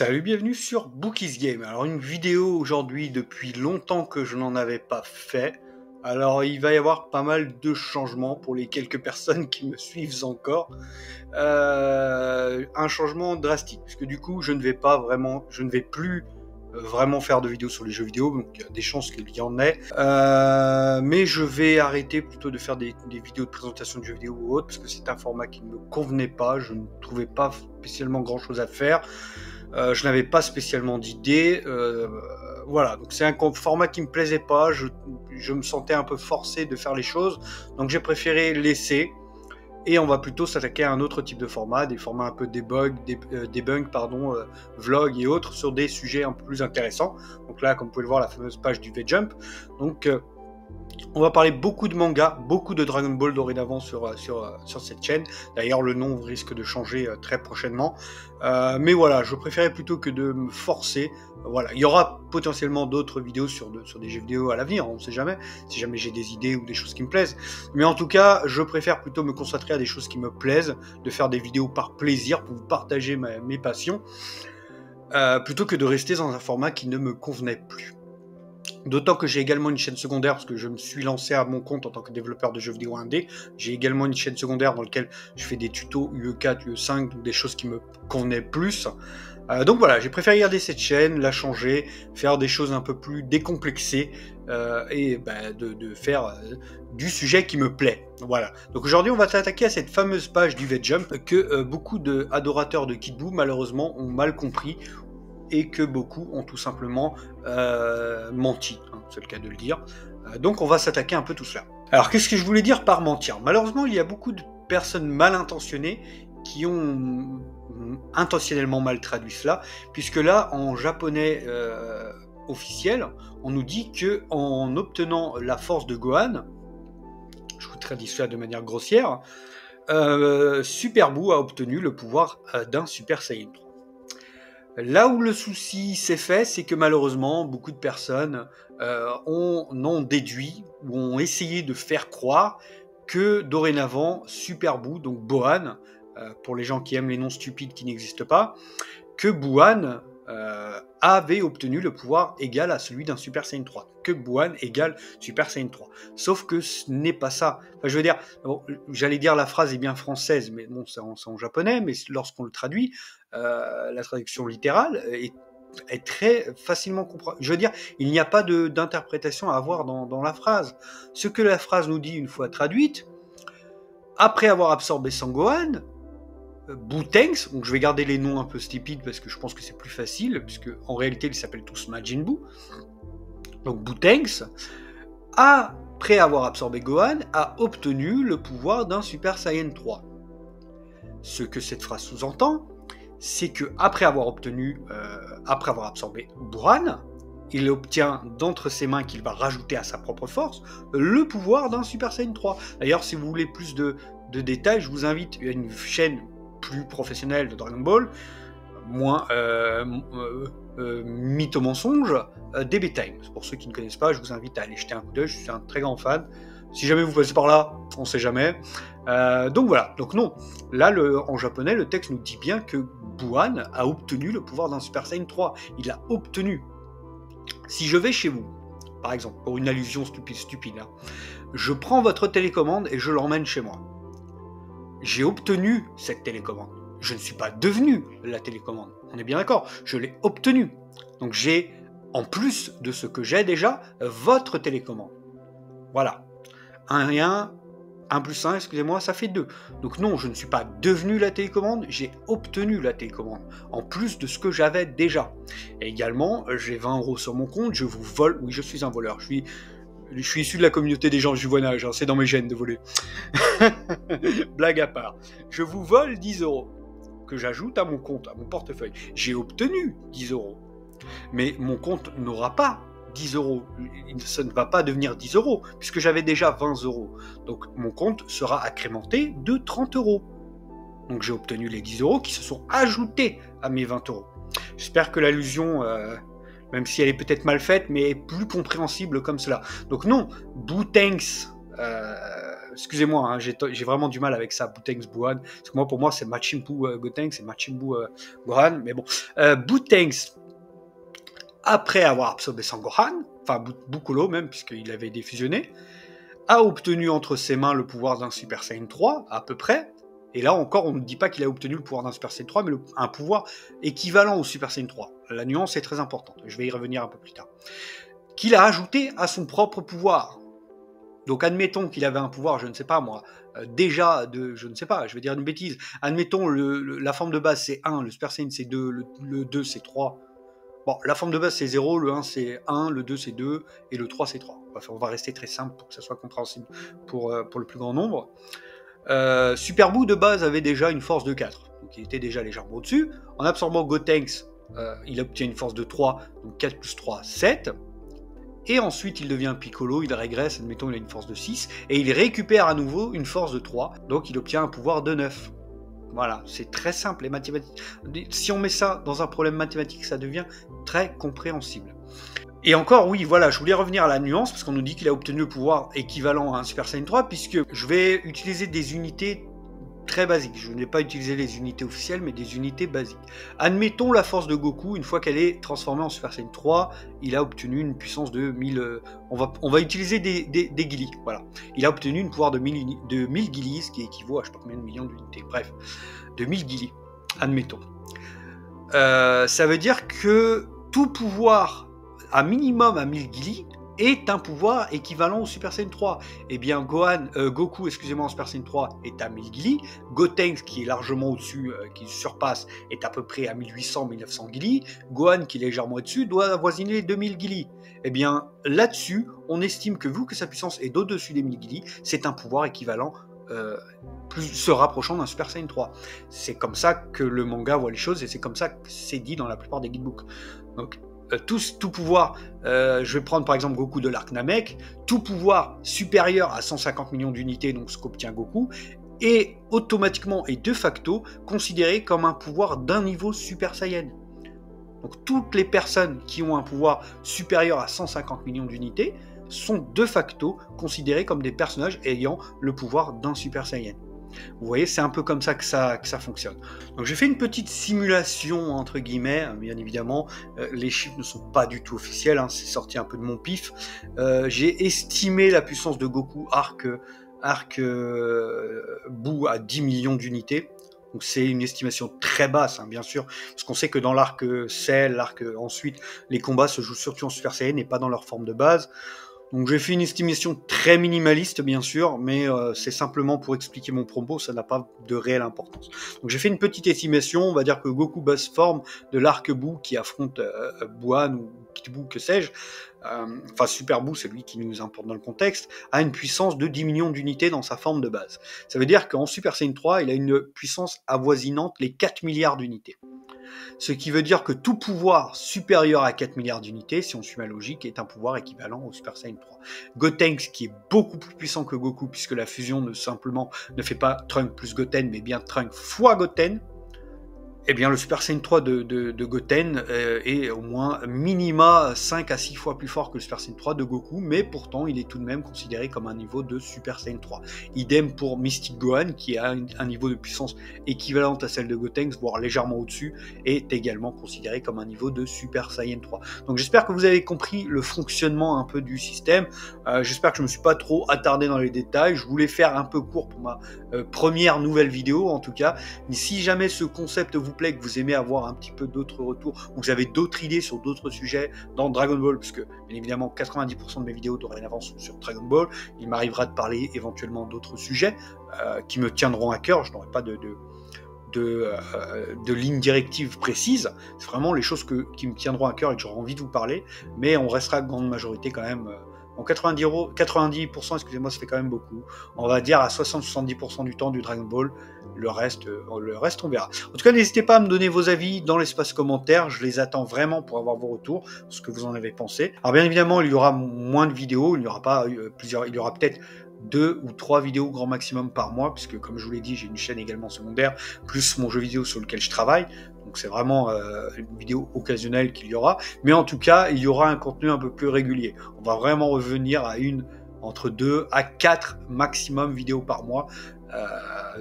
Salut, bienvenue sur Bookies Game. Alors une vidéo aujourd'hui depuis longtemps que je n'en avais pas fait. Alors il va y avoir pas mal de changements pour les quelques personnes qui me suivent encore. Un changement drastique, parce que du coup je ne vais plus vraiment faire de vidéos sur les jeux vidéo, donc il y a des chances qu'il y en ait. Mais je vais arrêter plutôt de faire des vidéos de présentation de jeux vidéo ou autre, parce que c'est un format qui ne me convenait pas, je ne trouvais pas spécialement grand chose à faire. Je n'avais pas spécialement d'idées, voilà, donc c'est un format qui me plaisait pas, je me sentais un peu forcé de faire les choses, donc j'ai préféré laisser, et on va plutôt s'attaquer à un autre type de format, des formats un peu debug, vlog et autres, sur des sujets un peu plus intéressants. Donc là, comme vous pouvez le voir, la fameuse page du V-Jump, donc on va parler beaucoup de manga, beaucoup de Dragon Ball dorénavant sur cette chaîne. D'ailleurs, le nom risque de changer très prochainement. Mais voilà, je préférais plutôt que de me forcer. Voilà, il y aura potentiellement d'autres vidéos sur des jeux vidéo à l'avenir, on ne sait jamais, si jamais j'ai des idées ou des choses qui me plaisent. Mais en tout cas, je préfère plutôt me concentrer à des choses qui me plaisent, de faire des vidéos par plaisir pour vous partager mes passions, plutôt que de rester dans un format qui ne me convenait plus. D'autant que j'ai également une chaîne secondaire, parce que je me suis lancé à mon compte en tant que développeur de jeux vidéo indé. J'ai également une chaîne secondaire dans laquelle je fais des tutos UE4, UE5, donc des choses qui me convenaient plus. Donc voilà, j'ai préféré garder cette chaîne, la changer, faire des choses un peu plus décomplexées, et de faire du sujet qui me plaît. Voilà. Donc aujourd'hui, on va s'attaquer à cette fameuse page du V-Jump que beaucoup d'adorateurs de Kid Buu, malheureusement, ont mal compris, et que beaucoup ont tout simplement menti, hein, c'est le cas de le dire. Donc on va s'attaquer un peu tout cela. Alors qu'est-ce que je voulais dire par mentir? Malheureusement, il y a beaucoup de personnes mal intentionnées qui ont intentionnellement mal traduit cela, puisque là, en japonais officiel, on nous dit que en obtenant la force de Gohan, je vous traduis cela de manière grossière, Super Buu a obtenu le pouvoir d'un Super Saiyan 3. Là où le souci s'est fait, c'est que malheureusement, beaucoup de personnes ont déduit ou ont essayé de faire croire que dorénavant, Super Buu, donc Bohan, pour les gens qui aiment les noms stupides qui n'existent pas, que Bohan avait obtenu le pouvoir égal à celui d'un Super Saiyan 3. Que Bohan égale Super Saiyan 3. Sauf que ce n'est pas ça. Enfin, je veux dire, bon, j'allais dire la phrase est bien française, mais bon, c'est en japonais, mais lorsqu'on le traduit, la traduction littérale est très facilement compréhensible. Je veux dire, il n'y a pas d'interprétation à avoir dans la phrase. Ce que la phrase nous dit une fois traduite, après avoir absorbé Sangohan, Bootenks, donc je vais garder les noms un peu stupides parce que je pense que c'est plus facile, puisque en réalité ils s'appellent tous Majin Buu. Donc Bootenks, après avoir absorbé Gohan, a obtenu le pouvoir d'un Super Saiyan 3. Ce que cette phrase sous-entend, c'est que après avoir absorbé Buran, il obtient d'entre ses mains, qu'il va rajouter à sa propre force, le pouvoir d'un Super Saiyan 3. D'ailleurs, si vous voulez plus de détails, je vous invite à une chaîne plus professionnelle de Dragon Ball, moins mythe au mensonge, DB Time. Pour ceux qui ne connaissent pas, je vous invite à aller jeter un coup d'œil, je suis un très grand fan. Si jamais vous passez par là, on ne sait jamais. Donc voilà, donc non. Là, en japonais, le texte nous dit bien que Buhan a obtenu le pouvoir d'un Super Saiyan 3. Il l'a obtenu. Si je vais chez vous, par exemple, pour une allusion stupide, hein, je prends votre télécommande et je l'emmène chez moi. J'ai obtenu cette télécommande. Je ne suis pas devenu la télécommande. On est bien d'accord, je l'ai obtenue. Donc j'ai, en plus de ce que j'ai déjà, votre télécommande. Voilà. 1 et 1 plus 1, excusez-moi, ça fait 2. Donc non, je ne suis pas devenu la télécommande, j'ai obtenu la télécommande, en plus de ce que j'avais déjà. Et également, j'ai 20 € sur mon compte, je vous vole, oui, je suis un voleur, je suis issu de la communauté des gens du voisinage, hein, c'est dans mes gènes de voler. Blague à part. Je vous vole 10 € que j'ajoute à mon compte, à mon portefeuille. J'ai obtenu 10 €. Mais mon compte n'aura pas 10 €. Ça ne va pas devenir 10 €, puisque j'avais déjà 20 €. Donc mon compte sera agrémenté de 30 €. Donc j'ai obtenu les 10 € qui se sont ajoutés à mes 20 €. J'espère que l'allusion, même si elle est peut-être mal faite, mais est plus compréhensible comme cela. Donc non, Bootenks excusez-moi, hein, j'ai vraiment du mal avec ça, Boutengs Gohan, parce que pour moi c'est Machimpu Gotenks et Machimbu Gohan, mais bon. Boutengs, après avoir absorbé Sangohan, enfin Bukolo même, puisqu'il avait défusionné, a obtenu entre ses mains le pouvoir d'un Super Saiyan 3, à peu près. Et là encore, on ne dit pas qu'il a obtenu le pouvoir d'un Super Saiyan 3, mais un pouvoir équivalent au Super Saiyan 3. La nuance est très importante, je vais y revenir un peu plus tard. Qu'il a ajouté à son propre pouvoir. Donc admettons qu'il avait un pouvoir, je ne sais pas moi, déjà de, je ne sais pas, je vais dire une bêtise, admettons la forme de base c'est 1, le Super Saiyan c'est 2, le 2 c'est 3. Bon, la forme de base c'est 0, le 1 c'est 1, le 2 c'est 2, et le 3 c'est 3. Enfin, on va rester très simple pour que ça soit compréhensible pour le plus grand nombre. Super Buu de base avait déjà une force de 4, donc il était déjà légèrement au-dessus. En absorbant Gotenks, il obtient une force de 3, donc 4 plus 3, 7. Et ensuite il devient Piccolo, il régresse, admettons il a une force de 6, et il récupère à nouveau une force de 3, donc il obtient un pouvoir de 9. Voilà, c'est très simple, les mathématiques. Si on met ça dans un problème mathématique, ça devient très compréhensible. Et encore, oui, voilà, je voulais revenir à la nuance, parce qu'on nous dit qu'il a obtenu le pouvoir équivalent à un Super Saiyan 3, puisque je vais utiliser des unités très basiques. Je ne vais pas utiliser les unités officielles, mais des unités basiques. Admettons la force de Goku, une fois qu'elle est transformée en Super Saiyan 3, il a obtenu une puissance de 1000... on va utiliser des Guilis, voilà. Il a obtenu une pouvoir de 1000 Guilis, ce qui équivaut à je sais pas combien de millions d'unités. Bref, de 1000 Guilis, admettons. Ça veut dire que tout pouvoir, à minimum à 1000 Guilis, est un pouvoir équivalent au Super Saiyan 3. Eh bien, Goku, excusez-moi, en Super Saiyan 3 est à 1000 Guilis. Gotenks, qui est largement au-dessus, qui surpasse, est à peu près à 1800-1900 Guilis. Gohan, qui est légèrement au-dessus, doit avoisiner les 2000 Guilis. Eh bien, là-dessus, on estime que vu que sa puissance est au-dessus des 1000 Guilis, c'est un pouvoir équivalent se rapprochant d'un Super Saiyan 3. C'est comme ça que le manga voit les choses et c'est comme ça que c'est dit dans la plupart des guidebooks. Donc, tout pouvoir, je vais prendre par exemple Goku de l'arc Namek, tout pouvoir supérieur à 150 millions d'unités, donc ce qu'obtient Goku, est automatiquement et de facto considéré comme un pouvoir d'un niveau Super Saiyan. Donc toutes les personnes qui ont un pouvoir supérieur à 150 millions d'unités sont de facto considérées comme des personnages ayant le pouvoir d'un Super Saiyan. Vous voyez, c'est un peu comme ça que ça fonctionne. Donc j'ai fait une petite simulation, entre guillemets, bien évidemment, les chiffres ne sont pas du tout officiels, hein, c'est sorti un peu de mon pif. J'ai estimé la puissance de Goku Arc Buu à 10 millions d'unités. Donc c'est une estimation très basse, hein, bien sûr, parce qu'on sait que dans l'arc Cell, ensuite, les combats se jouent surtout en Super Saiyan et pas dans leur forme de base. Donc j'ai fait une estimation très minimaliste, bien sûr, mais c'est simplement pour expliquer mon propos, ça n'a pas de réelle importance. Donc j'ai fait une petite estimation, on va dire que Goku basse forme de l'arc Buu qui affronte Buan ou Kid Buu, que sais-je, enfin Super Buu, c'est lui qui nous importe dans le contexte, a une puissance de 10 millions d'unités dans sa forme de base. Ça veut dire qu'en Super Saiyan 3, il a une puissance avoisinante les 4 milliards d'unités. Ce qui veut dire que tout pouvoir supérieur à 4 milliards d'unités, si on suit ma logique, est un pouvoir équivalent au Super Saiyan 3. Gotenks, qui est beaucoup plus puissant que Goku, puisque la fusion ne fait pas Trunks plus Goten, mais bien Trunks fois Goten, eh bien le Super Saiyan 3 de Goten est au moins minima 5 à 6 fois plus fort que le Super Saiyan 3 de Goku, mais pourtant il est tout de même considéré comme un niveau de Super Saiyan 3. Idem pour Mystic Gohan, qui a un niveau de puissance équivalente à celle de Gotenks, voire légèrement au-dessus, est également considéré comme un niveau de Super Saiyan 3. Donc j'espère que vous avez compris le fonctionnement un peu du système. J'espère que je ne me suis pas trop attardé dans les détails. Je voulais faire un peu court pour ma première nouvelle vidéo, en tout cas. Mais si jamais ce concept vous plaît, que vous aimez avoir un petit peu d'autres retours, ou que vous avez d'autres idées sur d'autres sujets dans Dragon Ball, parce que bien évidemment 90% de mes vidéos dorénavant sont sur Dragon Ball, il m'arrivera de parler éventuellement d'autres sujets qui me tiendront à cœur. Je n'aurai pas de ligne directive précise, c'est vraiment les choses qui me tiendront à cœur et que j'aurai envie de vous parler, mais on restera grande majorité quand même. En 90%, excusez-moi, ça fait quand même beaucoup. On va dire à 60-70% du temps du Dragon Ball. Le reste, on verra. En tout cas, n'hésitez pas à me donner vos avis dans l'espace commentaire. Je les attends vraiment pour avoir vos retours, ce que vous en avez pensé. Alors bien évidemment, il y aura moins de vidéos. Il n'y aura pas plusieurs. Il y aura peut-être 2 ou 3 vidéos grand maximum par mois, puisque comme je vous l'ai dit, j'ai une chaîne également secondaire, plus mon jeu vidéo sur lequel je travaille. Donc c'est vraiment une vidéo occasionnelle qu'il y aura. Mais en tout cas, il y aura un contenu un peu plus régulier. On va vraiment revenir à une entre 2 à 4 maximum vidéos par mois.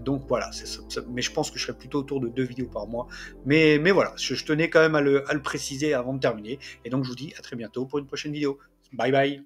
Donc voilà, mais je pense que je serai plutôt autour de 2 vidéos par mois. Mais voilà, je tenais quand même à le préciser avant de terminer. Et donc je vous dis à très bientôt pour une prochaine vidéo. Bye bye.